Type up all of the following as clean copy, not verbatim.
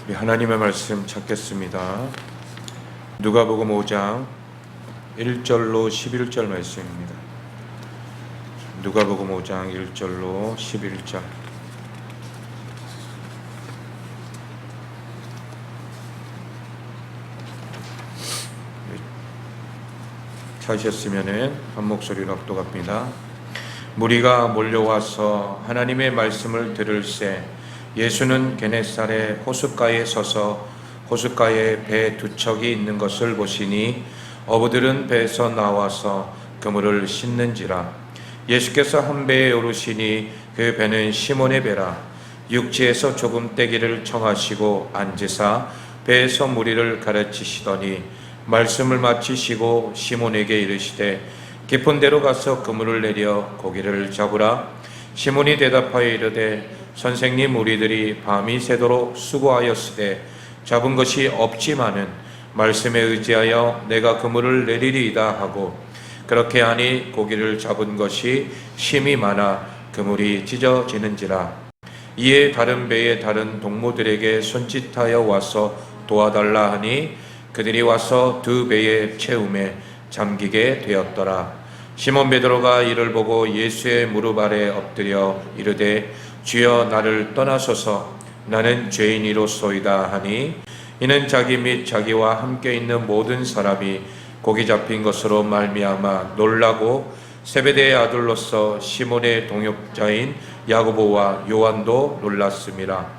우리 하나님의 말씀 찾겠습니다. 누가복음 5장 1절로 11절 말씀입니다. 누가복음 5장 1절로 11절. 찾으셨으면 한 목소리로 합독합니다. 무리가 몰려와서 하나님의 말씀을 들을새 예수는 게네사렛 호숫가에 서서 호숫가에 배 두 척이 있는 것을 보시니 어부들은 배에서 나와서 그물을 씻는지라. 예수께서 한 배에 오르시니 그 배는 시몬의 배라. 육지에서 조금 떼기를 청하시고 앉으사 배에서 무리를 가르치시더니 말씀을 마치시고 시몬에게 이르시되 깊은 데로 가서 그물을 내려 고기를 잡으라. 시몬이 대답하여 이르되 선생님, 우리들이 밤이 새도록 수고하였으되 잡은 것이 없지만은 말씀에 의지하여 내가 그물을 내리리이다 하고 그렇게 하니 고기를 잡은 것이 심히 많아 그물이 찢어지는지라. 이에 다른 배의 다른 동무들에게 손짓하여 와서 도와달라 하니 그들이 와서 두 배의 채움에 잠기게 되었더라. 시몬 베드로가 이를 보고 예수의 무릎 아래 엎드려 이르되 주여, 나를 떠나소서, 나는 죄인이로소이다 하니 이는 자기 및 자기와 함께 있는 모든 사람이 고기 잡힌 것으로 말미암아 놀라고 세베대의 아들로서 시몬의 동역자인 야고보와 요한도 놀랐음이라.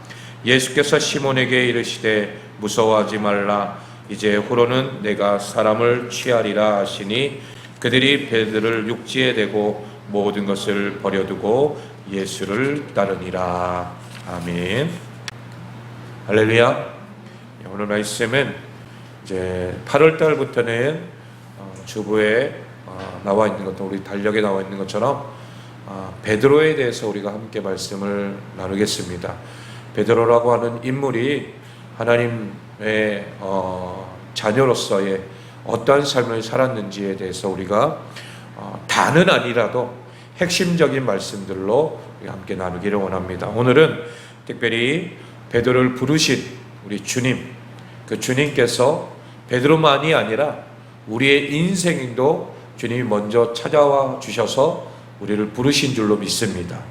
예수께서 시몬에게 이르시되 무서워하지 말라. 이제 후로는 내가 사람을 취하리라 하시니 그들이 배들을 육지에 대고 모든 것을 버려두고 예수를 따르니라. 아멘. 할렐루야. 오늘 말씀은 이제 8월 달부터는 주보에 나와 있는 것도 우리 달력에 나와 있는 것처럼 베드로에 대해서 우리가 함께 말씀을 나누겠습니다. 베드로라고 하는 인물이 하나님의 자녀로서의 어떠한 삶을 살았는지에 대해서 우리가 다는 아니라도 핵심적인 말씀들로 우리 함께 나누기를 원합니다. 오늘은 특별히 베드로를 부르신 우리 주님, 그 주님께서 베드로만이 아니라 우리의 인생도 주님이 먼저 찾아와 주셔서 우리를 부르신 줄로 믿습니다.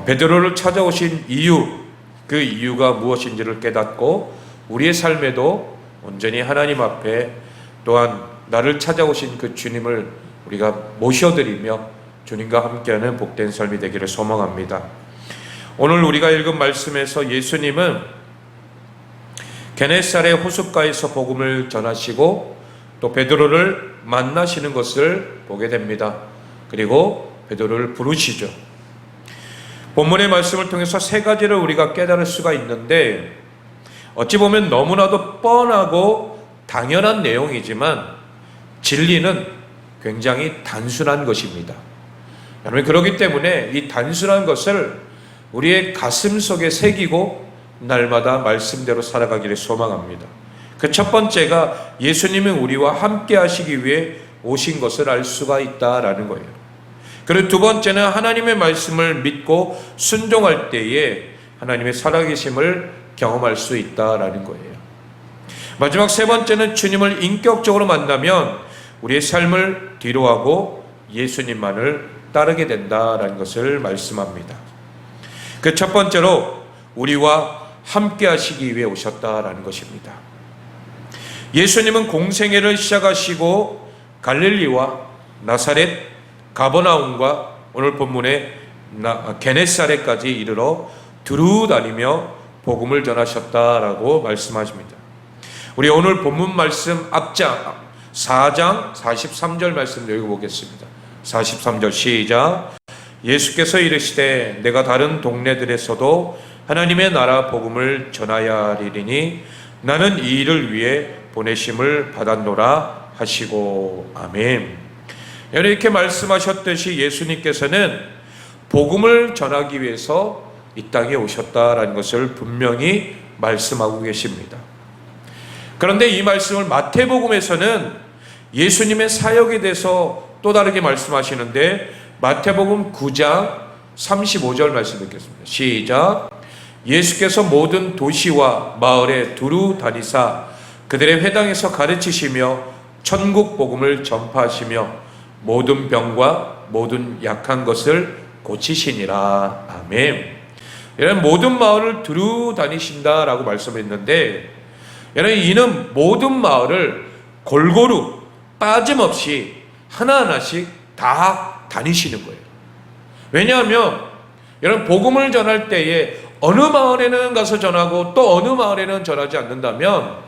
베드로를 찾아오신 이유, 그 이유가 무엇인지를 깨닫고 우리의 삶에도 온전히 하나님 앞에 또한 나를 찾아오신 그 주님을 우리가 모셔드리며 주님과 함께하는 복된 삶이 되기를 소망합니다. 오늘 우리가 읽은 말씀에서 예수님은 게네사렛 호숫가에서 복음을 전하시고 또 베드로를 만나시는 것을 보게 됩니다. 그리고 베드로를 부르시죠. 본문의 말씀을 통해서 세 가지를 우리가 깨달을 수가 있는데 어찌 보면 너무나도 뻔하고 당연한 내용이지만 진리는 굉장히 단순한 것입니다. 여러분, 그렇기 때문에 이 단순한 것을 우리의 가슴 속에 새기고 날마다 말씀대로 살아가기를 소망합니다. 그 첫 번째가 예수님은 우리와 함께 하시기 위해 오신 것을 알 수가 있다라는 거예요. 그리고 두 번째는 하나님의 말씀을 믿고 순종할 때에 하나님의 살아계심을 경험할 수 있다라는 거예요. 마지막 세 번째는 주님을 인격적으로 만나면 우리의 삶을 뒤로하고 예수님만을 따르게 된다라는 것을 말씀합니다. 그 첫 번째로 우리와 함께 하시기 위해 오셨다라는 것입니다. 예수님은 공생애를 시작하시고 갈릴리와 나사렛, 가버나움과 오늘 본문의 게네사렛까지 이르러 두루 다니며 복음을 전하셨다라고 말씀하십니다. 우리 오늘 본문 말씀 앞장 4장 43절 말씀 읽어보겠습니다. 43절 시작. 예수께서 이르시되 내가 다른 동네들에서도 하나님의 나라 복음을 전하야 하리니 나는 이 일을 위해 보내심을 받았노라 하시고. 아멘. 이렇게 말씀하셨듯이 예수님께서는 복음을 전하기 위해서 이 땅에 오셨다라는 것을 분명히 말씀하고 계십니다. 그런데 이 말씀을 마태복음에서는 예수님의 사역에 대해서 또 다르게 말씀하시는데 마태복음 9장 35절 말씀 읽겠습니다. 시작. 예수께서 모든 도시와 마을에 두루 다니사 그들의 회당에서 가르치시며 천국 복음을 전파하시며 모든 병과 모든 약한 것을 고치시니라. 아멘. 여러분, 모든 마을을 두루 다니신다라고 말씀했는데, 여러분, 이는 모든 마을을 골고루 빠짐없이 하나하나씩 다 다니시는 거예요. 왜냐하면 여러분, 복음을 전할 때에 어느 마을에는 가서 전하고 또 어느 마을에는 전하지 않는다면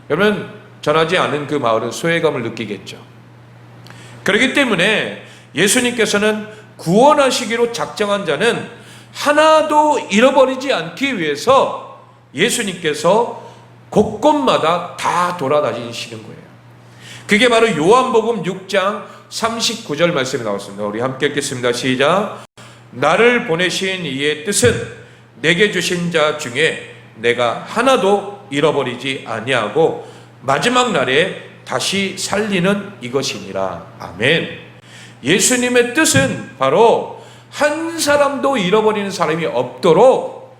여러분, 전하지 않은 그 마을은 소외감을 느끼겠죠. 그렇기 때문에 예수님께서는 구원하시기로 작정한 자는 하나도 잃어버리지 않기 위해서 예수님께서 곳곳마다 다 돌아다니시는 거예요. 그게 바로 요한복음 6장 39절 말씀이 나왔습니다. 우리 함께 읽겠습니다. 시작. 나를 보내신 이의 뜻은 내게 주신 자 중에 내가 하나도 잃어버리지 아니하고 마지막 날에 다시 살리는 이것이니라. 아멘. 예수님의 뜻은 바로 한 사람도 잃어버리는 사람이 없도록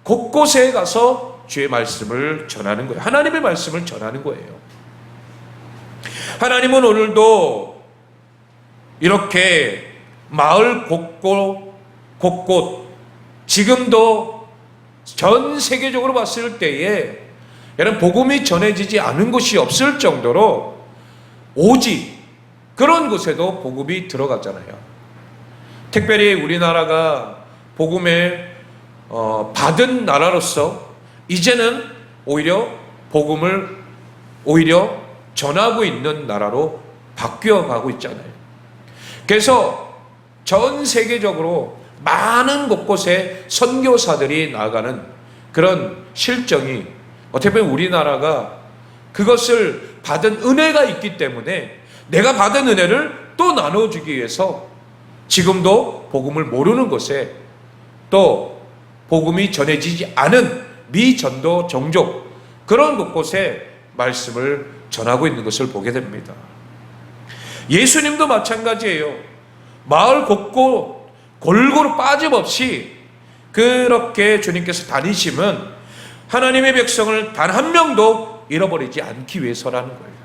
곳곳에 가서 주의 말씀을 전하는 거예요. 하나님의 말씀을 전하는 거예요. 하나님은 오늘도 이렇게 마을 곳곳 지금도 전 세계적으로 봤을 때에 여러분, 복음이 전해지지 않은 곳이 없을 정도로 오직 그런 곳에도 복음이 들어갔잖아요. 특별히 우리나라가 복음을 받은 나라로서 이제는 오히려 복음을 전하고 있는 나라로 바뀌어가고 있잖아요. 그래서 전 세계적으로 많은 곳곳에 선교사들이 나아가는 그런 실정이, 어떻게 보면 우리나라가 그것을 받은 은혜가 있기 때문에 내가 받은 은혜를 또 나눠주기 위해서 지금도 복음을 모르는 곳에 또 복음이 전해지지 않은 미전도 종족, 그런 곳곳에 말씀을 전하고 있는 것을 보게 됩니다. 예수님도 마찬가지예요. 마을 곳곳 골고루 빠짐없이 그렇게 주님께서 다니시면 하나님의 백성을 단 한 명도 잃어버리지 않기 위해서라는 거예요.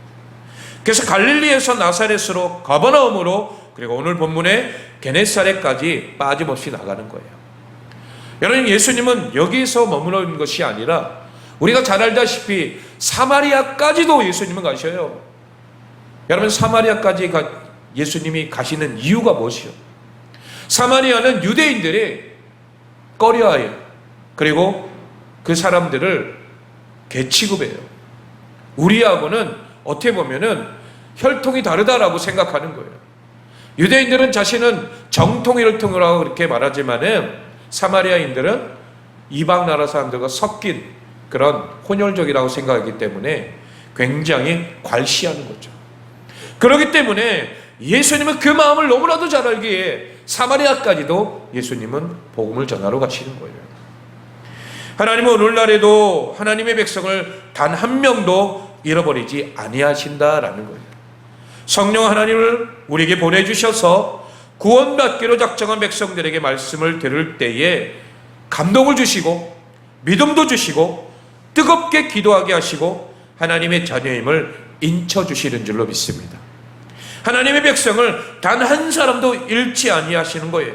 그래서 갈릴리에서 나사렛으로 가버나움으로 그리고 오늘 본문에 게네사렛까지 빠짐없이 나가는 거예요. 여러분, 예수님은 여기서 머무는 것이 아니라 우리가 잘 알다시피 사마리아까지도 예수님은 가셔요. 여러분, 사마리아까지 예수님이 가시는 이유가 무엇이요? 사마리아는 유대인들이 꺼려해요. 그리고 그 사람들을 개취급해요. 우리하고는 어떻게 보면은 혈통이 다르다라고 생각하는 거예요. 유대인들은 자신은 정통 혈통이라고 그렇게 말하지만은 사마리아인들은 이방 나라 사람들과 섞인 그런 혼혈족이라고 생각하기 때문에 굉장히 괄시하는 거죠. 그렇기 때문에 예수님은 그 마음을 너무나도 잘 알기에 사마리아까지도 예수님은 복음을 전하러 가시는 거예요. 하나님은 오늘날에도 하나님의 백성을 단 한 명도 잃어버리지 아니하신다라는 거예요. 성령 하나님을 우리에게 보내주셔서 구원받기로 작정한 백성들에게 말씀을 들을 때에 감동을 주시고 믿음도 주시고 뜨겁게 기도하게 하시고 하나님의 자녀임을 인쳐주시는 줄로 믿습니다. 하나님의 백성을 단 한 사람도 잃지 아니하시는 거예요.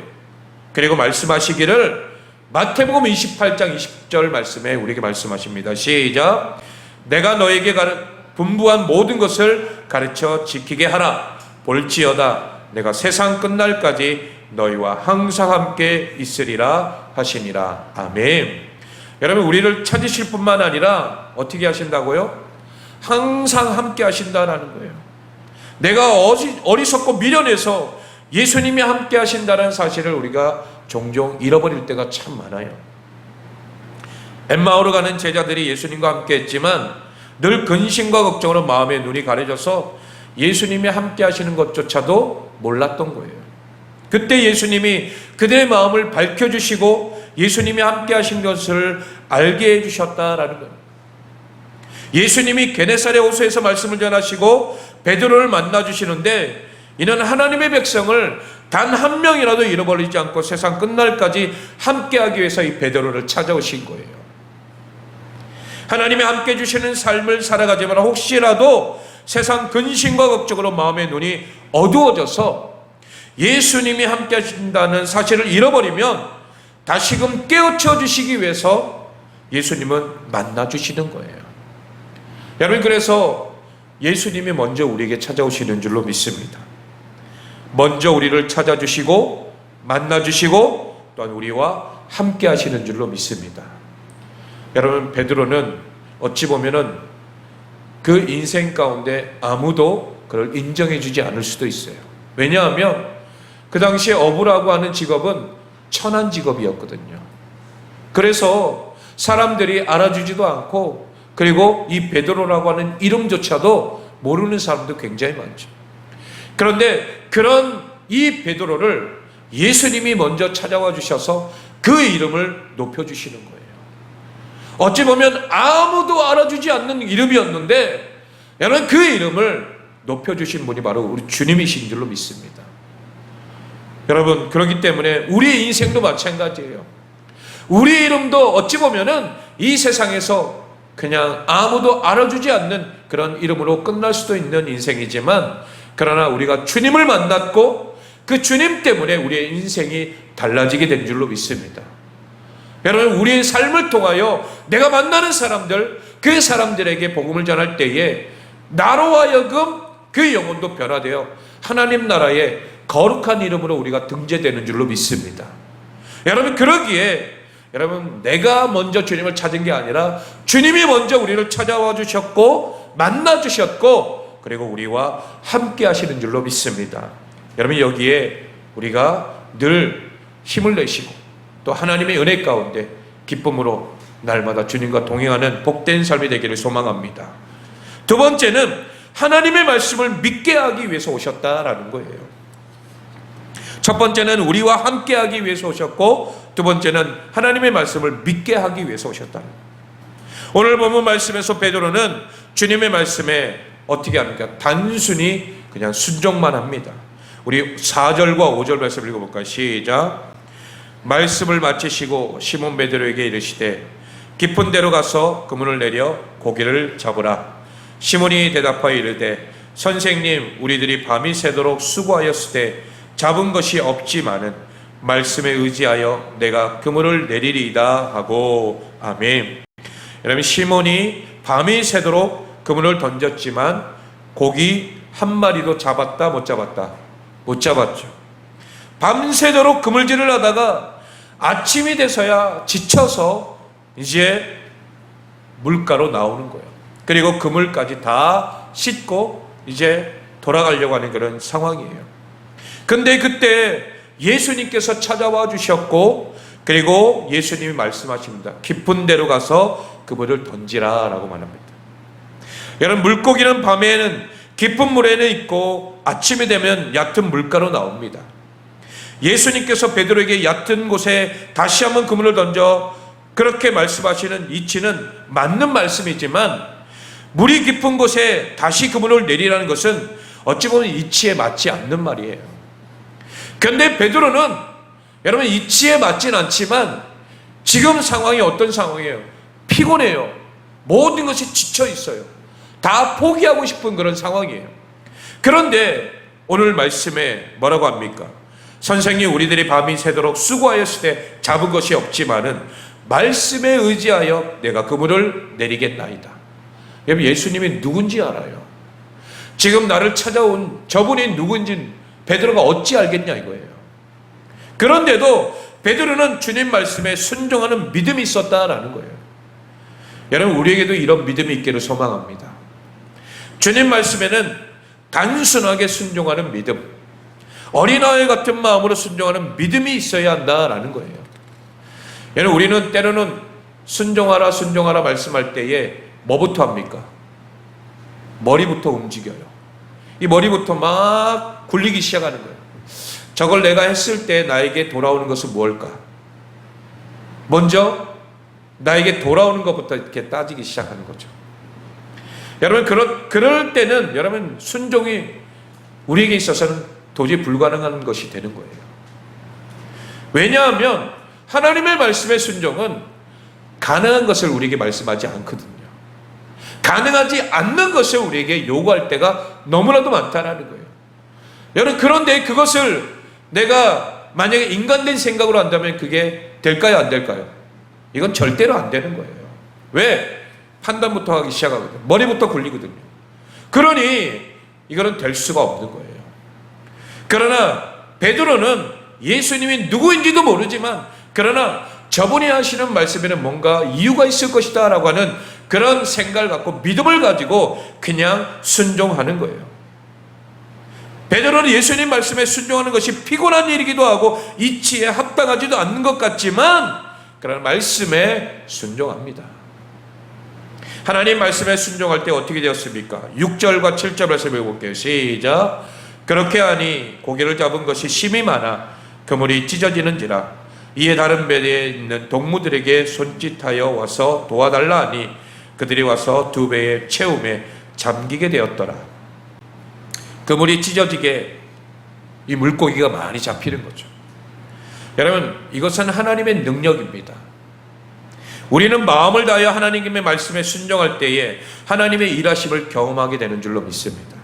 그리고 말씀하시기를 마태복음 28장 20절 말씀에 우리에게 말씀하십니다. 시작. 내가 너에게 분부한 모든 것을 가르쳐 지키게 하라. 볼지어다 내가 세상 끝날까지 너희와 항상 함께 있으리라 하시니라. 아멘. 여러분, 우리를 찾으실 뿐만 아니라 어떻게 하신다고요? 항상 함께 하신다라는 거예요. 내가 어리석고 미련해서 예수님이 함께 하신다는 사실을 우리가 종종 잃어버릴 때가 참 많아요. 엠마오로 가는 제자들이 예수님과 함께 했지만 늘 근심과 걱정으로 마음의 눈이 가려져서 예수님이 함께 하시는 것조차도 몰랐던 거예요. 그때 예수님이 그들의 마음을 밝혀주시고 예수님이 함께 하신 것을 알게 해주셨다라는 거예요. 예수님이 게네사렛 호수에서 말씀을 전하시고 베드로를 만나주시는데 이는 하나님의 백성을 단 한 명이라도 잃어버리지 않고 세상 끝날까지 함께하기 위해서 이 베드로를 찾아오신 거예요. 하나님이 함께 주시는 삶을 살아가지만 혹시라도 세상 근심과 걱정으로 마음의 눈이 어두워져서 예수님이 함께 하신다는 사실을 잃어버리면 다시금 깨우쳐 주시기 위해서 예수님은 만나 주시는 거예요. 여러분, 그래서 예수님이 먼저 우리에게 찾아오시는 줄로 믿습니다. 먼저 우리를 찾아주시고 만나주시고 또한 우리와 함께 하시는 줄로 믿습니다. 여러분, 베드로는 어찌 보면은 그 인생 가운데 아무도 그를 인정해 주지 않을 수도 있어요. 왜냐하면 그 당시에 어부라고 하는 직업은 천한 직업이었거든요. 그래서 사람들이 알아주지도 않고, 그리고 이 베드로라고 하는 이름조차도 모르는 사람도 굉장히 많죠. 그런데 그런 이 베드로를 예수님이 먼저 찾아와 주셔서 그 이름을 높여주시는 거예요. 어찌 보면 아무도 알아주지 않는 이름이었는데 여러분, 그 이름을 높여주신 분이 바로 우리 주님이신 줄로 믿습니다. 여러분, 그렇기 때문에 우리의 인생도 마찬가지예요. 우리 이름도 어찌 보면은 이 세상에서 그냥 아무도 알아주지 않는 그런 이름으로 끝날 수도 있는 인생이지만, 그러나 우리가 주님을 만났고 그 주님 때문에 우리의 인생이 달라지게 된 줄로 믿습니다. 여러분, 우리의 삶을 통하여 내가 만나는 사람들, 그 사람들에게 복음을 전할 때에 나로 하여금 그 영혼도 변화되어 하나님 나라의 거룩한 이름으로 우리가 등재되는 줄로 믿습니다. 여러분, 그러기에 여러분, 내가 먼저 주님을 찾은 게 아니라 주님이 먼저 우리를 찾아와 주셨고 만나 주셨고, 그리고 우리와 함께 하시는 줄로 믿습니다. 여러분, 여기에 우리가 늘 힘을 내시고 또 하나님의 은혜 가운데 기쁨으로 날마다 주님과 동행하는 복된 삶이 되기를 소망합니다. 두 번째는 하나님의 말씀을 믿게 하기 위해서 오셨다라는 거예요. 첫 번째는 우리와 함께 하기 위해서 오셨고, 두 번째는 하나님의 말씀을 믿게 하기 위해서 오셨다. 오늘 본문 말씀에서 베드로는 주님의 말씀에 어떻게 합니까? 단순히 그냥 순종만 합니다. 우리 4절과 5절 말씀을 읽어볼까요? 시작. 말씀을 마치시고 시몬 베드로에게 이르시되 깊은 데로 가서 그물을 내려 고기를 잡으라. 시몬이 대답하여 이르되 선생님, 우리들이 밤이 새도록 수고하였으되 잡은 것이 없지만은 말씀에 의지하여 내가 그물을 내리리이다 하고. 아멘. 여러분, 시몬이 밤이 새도록 그물을 던졌지만 고기 한 마리도 잡았다 못 잡았다? 못 잡았죠. 밤새도록 그물질을 하다가 아침이 돼서야 지쳐서 이제 물가로 나오는 거예요. 그리고 그물까지 다 씻고 이제 돌아가려고 하는 그런 상황이에요. 근데 그때 예수님께서 찾아와 주셨고, 그리고 예수님이 말씀하십니다. 깊은 데로 가서 그물을 던지라 라고 말합니다. 여러분, 물고기는 밤에는 깊은 물에는 있고 아침이 되면 얕은 물가로 나옵니다. 예수님께서 베드로에게 얕은 곳에 다시 한번 그물을 던져 그렇게 말씀하시는 이치는 맞는 말씀이지만, 물이 깊은 곳에 다시 그물을 내리라는 것은 어찌 보면 이치에 맞지 않는 말이에요. 그런데 베드로는 여러분, 이치에 맞진 않지만 지금 상황이 어떤 상황이에요? 피곤해요. 모든 것이 지쳐 있어요. 다 포기하고 싶은 그런 상황이에요. 그런데 오늘 말씀에 뭐라고 합니까? 선생님, 우리들이 밤이 새도록 수고하였을 때 잡은 것이 없지만은 말씀에 의지하여 내가 그물을 내리겠나이다. 여러분, 예수님이 누군지 알아요. 지금 나를 찾아온 저분이 누군지 베드로가 어찌 알겠냐 이거예요. 그런데도 베드로는 주님 말씀에 순종하는 믿음이 있었다라는 거예요. 여러분, 우리에게도 이런 믿음이 있기를 소망합니다. 주님 말씀에는 단순하게 순종하는 믿음, 어린아이 같은 마음으로 순종하는 믿음이 있어야 한다라는 거예요. 여러분, 우리는 때로는 순종하라 순종하라 말씀할 때에 뭐부터 합니까? 머리부터 움직여요. 이 머리부터 막 굴리기 시작하는 거예요. 저걸 내가 했을 때 나에게 돌아오는 것은 무엇일까? 먼저 나에게 돌아오는 것부터 이렇게 따지기 시작하는 거죠. 여러분, 그럴 때는 여러분, 순종이 우리에게 있어서는 도저히 불가능한 것이 되는 거예요. 왜냐하면 하나님의 말씀의 순종은 가능한 것을 우리에게 말씀하지 않거든요. 가능하지 않는 것을 우리에게 요구할 때가 너무나도 많다라는 거예요. 여러분, 그런데 그것을 내가 만약에 인간된 생각으로 한다면 그게 될까요, 안 될까요? 이건 절대로 안 되는 거예요. 왜? 판단부터 하기 시작하거든요. 머리부터 굴리거든요. 그러니 이거는 될 수가 없는 거예요. 그러나 베드로는 예수님이 누구인지도 모르지만, 그러나 저분이 하시는 말씀에는 뭔가 이유가 있을 것이다 라고 하는 그런 생각을 갖고 믿음을 가지고 그냥 순종하는 거예요. 베드로는 예수님 말씀에 순종하는 것이 피곤한 일이기도 하고 이치에 합당하지도 않는 것 같지만, 그러나 말씀에 순종합니다. 하나님 말씀에 순종할 때 어떻게 되었습니까? 6절과 7절 말씀 읽어볼게요. 시작. 그렇게 하니 고기를 잡은 것이 심히 많아 그물이 찢어지는지라. 이에 다른 배에 있는 동무들에게 손짓하여 와서 도와달라 하니 그들이 와서 2배의 채움에 잠기게 되었더라. 그물이 찢어지게 이 물고기가 많이 잡히는 거죠. 여러분, 이것은 하나님의 능력입니다. 우리는 마음을 다하여 하나님의 말씀에 순종할 때에 하나님의 일하심을 경험하게 되는 줄로 믿습니다.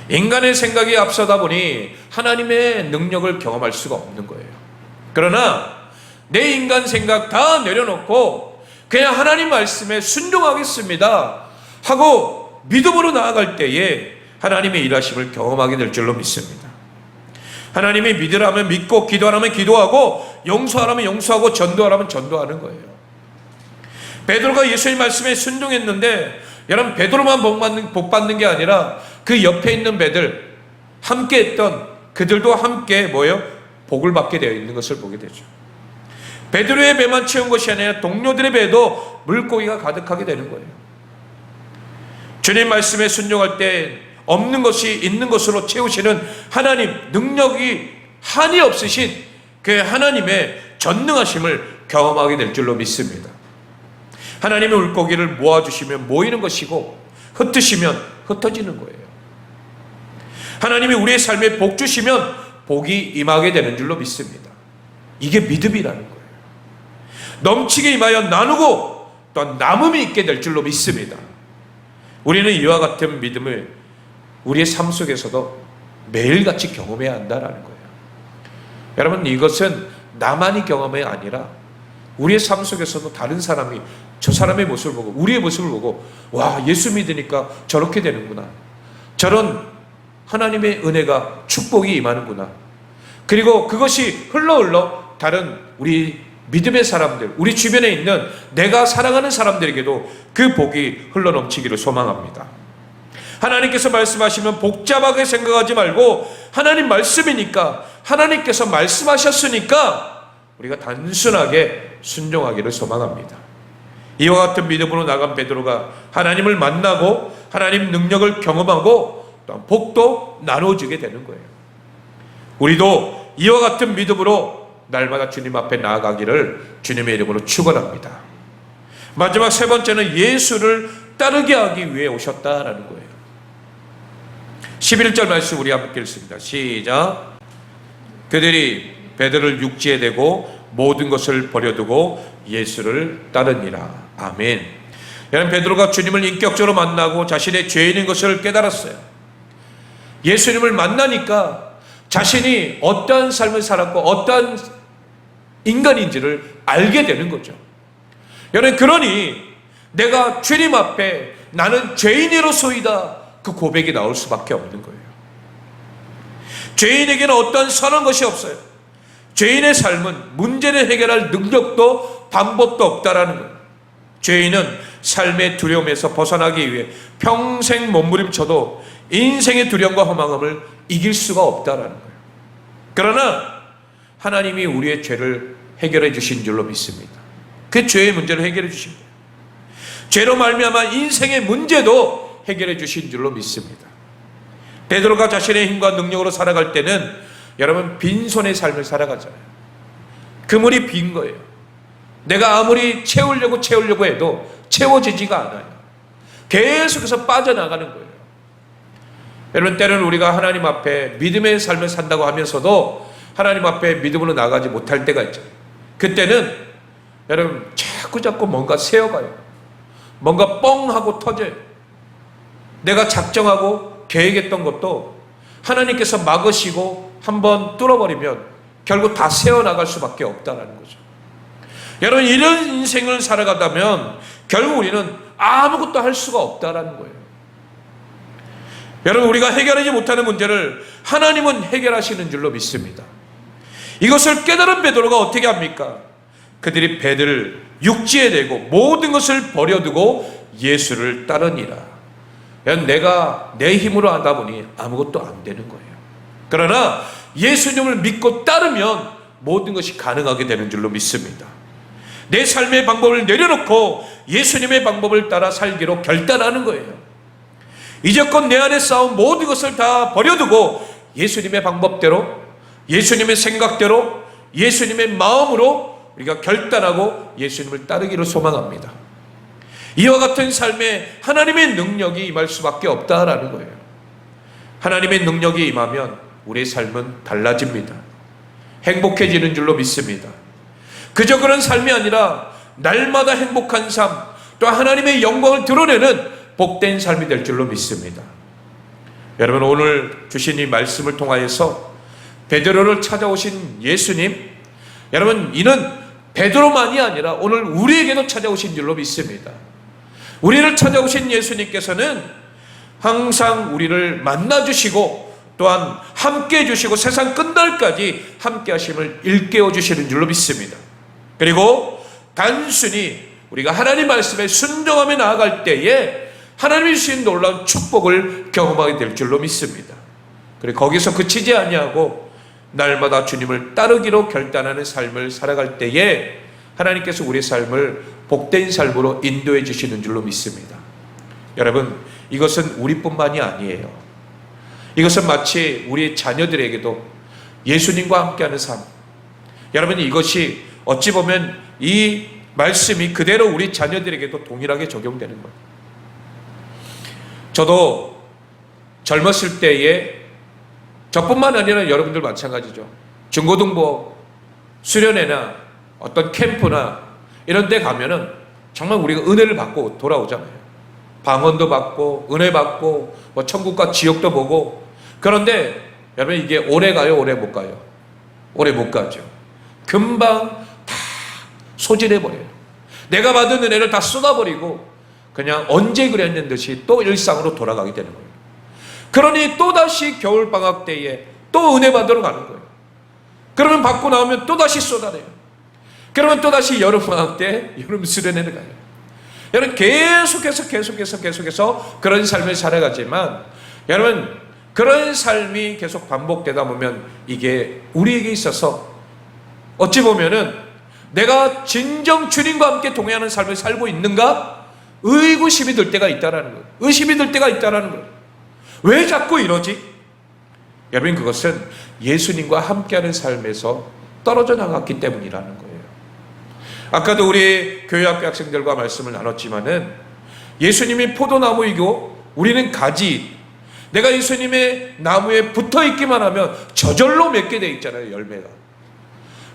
인간의 생각이 앞서다 보니 하나님의 능력을 경험할 수가 없는 거예요. 그러나 내 인간 생각 다 내려놓고 그냥 하나님 말씀에 순종하겠습니다 하고 믿음으로 나아갈 때에 하나님의 일하심을 경험하게 될 줄로 믿습니다. 하나님이 믿으라면 믿고 기도하라면 기도하고 용서하라면 용서하고 전도하라면 전도하는 거예요. 베드로가 예수님 말씀에 순종했는데, 여러분, 베드로만 복 받는 게 아니라 그 옆에 있는 배들, 함께 했던 그들도 함께 복을 받게 되어 있는 것을 보게 되죠. 베드로의 배만 채운 것이 아니라 동료들의 배도 물고기가 가득하게 되는 거예요. 주님 말씀에 순종할 때 없는 것이 있는 것으로 채우시는 하나님, 능력이 한이 없으신 그 하나님의 전능하심을 경험하게 될 줄로 믿습니다. 하나님의 물고기를 모아주시면 모이는 것이고 흩으시면 흩어지는 거예요. 하나님이 우리의 삶에 복 주시면 복이 임하게 되는 줄로 믿습니다. 이게 믿음이라는 거예요. 넘치게 임하여 나누고 또한 남음이 있게 될 줄로 믿습니다. 우리는 이와 같은 믿음을 우리의 삶 속에서도 매일같이 경험해야 한다는 거예요. 여러분, 이것은 나만이 경험이 아니라 우리의 삶 속에서도 다른 사람이 저 사람의 모습을 보고 우리의 모습을 보고, 와, 예수 믿으니까 저렇게 되는구나, 저런 하나님의 은혜가 축복이 임하는구나, 그리고 그것이 흘러 다른 우리 믿음의 사람들, 우리 주변에 있는 내가 사랑하는 사람들에게도 그 복이 흘러넘치기를 소망합니다. 하나님께서 말씀하시면 복잡하게 생각하지 말고 하나님 말씀이니까, 하나님께서 말씀하셨으니까 우리가 단순하게 순종하기를 소망합니다. 이와 같은 믿음으로 나간 베드로가 하나님을 만나고 하나님 능력을 경험하고 또 복도 나눠주게 되는 거예요. 우리도 이와 같은 믿음으로 날마다 주님 앞에 나아가기를 주님의 이름으로 축원합니다. 마지막 세 번째는 예수를 따르게 하기 위해 오셨다라는 거예요. 11절 말씀 우리 함께 읽습니다. 시작. 그들이 베드로를 육지에 대고 모든 것을 버려두고 예수를 따르니라. 아멘. 여러분, 베드로가 주님을 인격적으로 만나고 자신의 죄인인 것을 깨달았어요. 예수님을 만나니까 자신이 어떠한 삶을 살았고 어떠한 인간인지를 알게 되는 거죠. 여러분, 그러니 내가 주님 앞에 나는 죄인으로서이다, 그 고백이 나올 수밖에 없는 거예요. 죄인에게는 어떠한 선한 것이 없어요. 죄인의 삶은 문제를 해결할 능력도 방법도 없다라는 거예요. 죄인은 삶의 두려움에서 벗어나기 위해 평생 몸부림쳐도 인생의 두려움과 허망함을 이길 수가 없다라는 거예요. 그러나 하나님이 우리의 죄를 해결해 주신 줄로 믿습니다. 그 죄의 문제를 해결해 주신 거예요. 죄로 말미암아 인생의 문제도 해결해 주신 줄로 믿습니다. 베드로가 자신의 힘과 능력으로 살아갈 때는 여러분, 빈손의 삶을 살아가잖아요. 그물이 빈 거예요. 내가 아무리 채우려고 해도 채워지지가 않아요. 계속해서 빠져나가는 거예요. 여러분, 때로는 우리가 하나님 앞에 믿음의 삶을 산다고 하면서도 하나님 앞에 믿음으로 나가지 못할 때가 있죠. 그때는 여러분 자꾸 뭔가 새어가요. 뭔가 뻥하고 터져요. 내가 작정하고 계획했던 것도 하나님께서 막으시고 한번 뚫어버리면 결국 다 새어나갈 수밖에 없다는 거죠. 여러분, 이런 인생을 살아가다면 결국 우리는 아무것도 할 수가 없다는 거예요. 여러분, 우리가 해결하지 못하는 문제를 하나님은 해결하시는 줄로 믿습니다. 이것을 깨달은 베드로가 어떻게 합니까? 그들이 배를 육지에 대고 모든 것을 버려두고 예수를 따르니라. 내가 내 힘으로 하다 보니 아무것도 안 되는 거예요. 그러나 예수님을 믿고 따르면 모든 것이 가능하게 되는 줄로 믿습니다. 내 삶의 방법을 내려놓고 예수님의 방법을 따라 살기로 결단하는 거예요. 이제껏 내 안에 쌓은 모든 것을 다 버려두고 예수님의 방법대로, 예수님의 생각대로, 예수님의 마음으로 우리가 결단하고 예수님을 따르기를 소망합니다. 이와 같은 삶에 하나님의 능력이 임할 수밖에 없다라는 거예요. 하나님의 능력이 임하면 우리의 삶은 달라집니다. 행복해지는 줄로 믿습니다. 그저 그런 삶이 아니라 날마다 행복한 삶, 또 하나님의 영광을 드러내는 복된 삶이 될 줄로 믿습니다. 여러분, 오늘 주신 이 말씀을 통하여서 베드로를 찾아오신 예수님, 여러분, 이는 베드로만이 아니라 오늘 우리에게도 찾아오신 줄로 믿습니다. 우리를 찾아오신 예수님께서는 항상 우리를 만나주시고 또한 함께 해주시고 세상 끝날까지 함께 하심을 일깨워 주시는 줄로 믿습니다. 그리고 단순히 우리가 하나님 말씀에 순종하며 나아갈 때에 하나님이 주신 놀라운 축복을 경험하게 될 줄로 믿습니다. 그리고 거기서 그치지 아니하고 날마다 주님을 따르기로 결단하는 삶을 살아갈 때에 하나님께서 우리의 삶을 복된 삶으로 인도해 주시는 줄로 믿습니다. 여러분, 이것은 우리뿐만이 아니에요. 이것은 마치 우리 자녀들에게도 예수님과 함께하는 삶, 여러분, 이것이 어찌 보면 이 말씀이 그대로 우리 자녀들에게도 동일하게 적용되는 거예요. 저도 젊었을 때에 저뿐만 아니라 여러분들 마찬가지죠. 중고등부 수련회나 어떤 캠프나 이런 데 가면은 정말 우리가 은혜를 받고 돌아오잖아요. 방언도 받고 은혜 받고 뭐 천국과 지옥도 보고. 그런데 여러분, 이게 오래 가요, 오래 못 가요? 오래 못 가죠. 금방 다 소진해버려요. 내가 받은 은혜를 다 쏟아버리고 그냥 언제 그랬는 듯이 또 일상으로 돌아가게 되는 거예요. 그러니 또다시 겨울방학 때에 또 은혜 받으러 가는 거예요. 그러면 받고 나오면 또다시 쏟아내요. 그러면 또다시 여름방학 때 여름 수련회를 가요. 여러분, 계속해서 그런 삶을 살아가지만 여러분, 그런 삶이 계속 반복되다 보면 이게 우리에게 있어서 어찌 보면은 내가 진정 주님과 함께 동행하는 삶을 살고 있는가? 의구심이 들 때가 있다라는 거예요. 의심이 들 때가 있다라는 거예요. 왜 자꾸 이러지? 여러분, 그것은 예수님과 함께하는 삶에서 떨어져 나갔기 때문이라는 거예요. 아까도 우리 교회학교 학생들과 말씀을 나눴지만은 예수님이 포도나무이고 우리는 가지, 내가 예수님의 나무에 붙어 있기만 하면 저절로 맺게 돼 있잖아요, 열매가.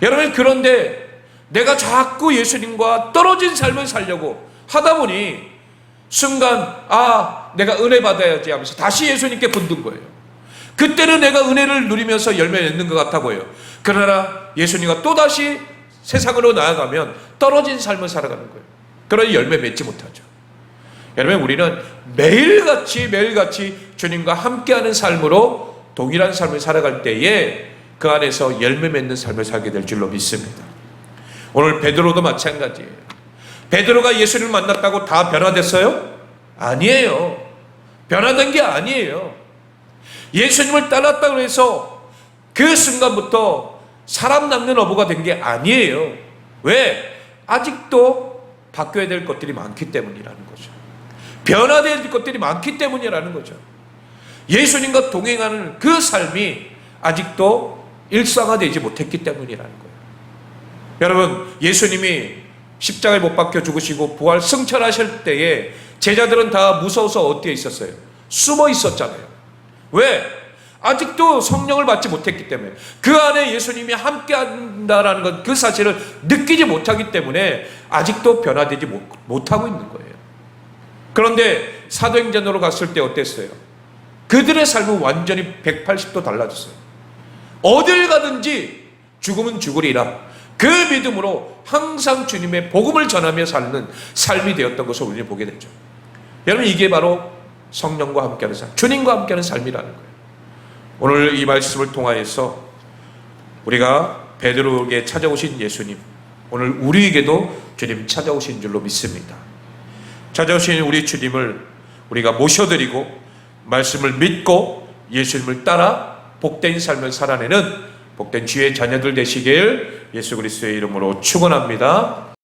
여러분, 그런데 내가 자꾸 예수님과 떨어진 삶을 살려고 하다 보니 순간 내가 은혜 받아야지 하면서 다시 예수님께 붙는 거예요. 그때는 내가 은혜를 누리면서 열매 맺는 것 같아 보여요. 그러나 예수님과 또다시 세상으로 나아가면 떨어진 삶을 살아가는 거예요. 그러니 열매 맺지 못하죠. 여러분, 우리는 매일같이 주님과 함께하는 삶으로 동일한 삶을 살아갈 때에 그 안에서 열매 맺는 삶을 살게 될 줄로 믿습니다. 오늘 베드로도 마찬가지예요. 베드로가 예수님을 만났다고 다 변화됐어요? 아니에요. 변화된 게 아니에요. 예수님을 따랐다고 해서 그 순간부터 사람 낚는 어부가 된 게 아니에요. 왜? 아직도 바뀌어야 될 것들이 많기 때문이라는 거죠. 변화돼야 될 것들이 많기 때문이라는 거죠. 예수님과 동행하는 그 삶이 아직도 일상화되지 못했기 때문이라는 거예요. 여러분, 예수님이 십자가에 못 박혀 죽으시고 부활 승천하실 때에 제자들은 다 무서워서 어디에 있었어요? 숨어 있었잖아요. 왜? 아직도 성령을 받지 못했기 때문에, 그 안에 예수님이 함께 한다라는 것, 그 사실을 느끼지 못하기 때문에 아직도 변화되지 못하고 있는 거예요. 그런데 사도행전으로 갔을 때 어땠어요? 그들의 삶은 완전히 180도 달라졌어요. 어딜 가든지 죽으면 죽으리라, 그 믿음으로 항상 주님의 복음을 전하며 사는 삶이 되었던 것을 우리는 보게 되죠. 여러분, 이게 바로 성령과 함께하는 삶, 주님과 함께하는 삶이라는 거예요. 오늘 이 말씀을 통하여서 우리가 베드로에게 찾아오신 예수님, 오늘 우리에게도 주님 찾아오신 줄로 믿습니다. 찾아오신 우리 주님을 우리가 모셔드리고 말씀을 믿고 예수님을 따라 복된 삶을 살아내는 복된 주의 자녀들 되시길 예수 그리스도의 이름으로 축원합니다.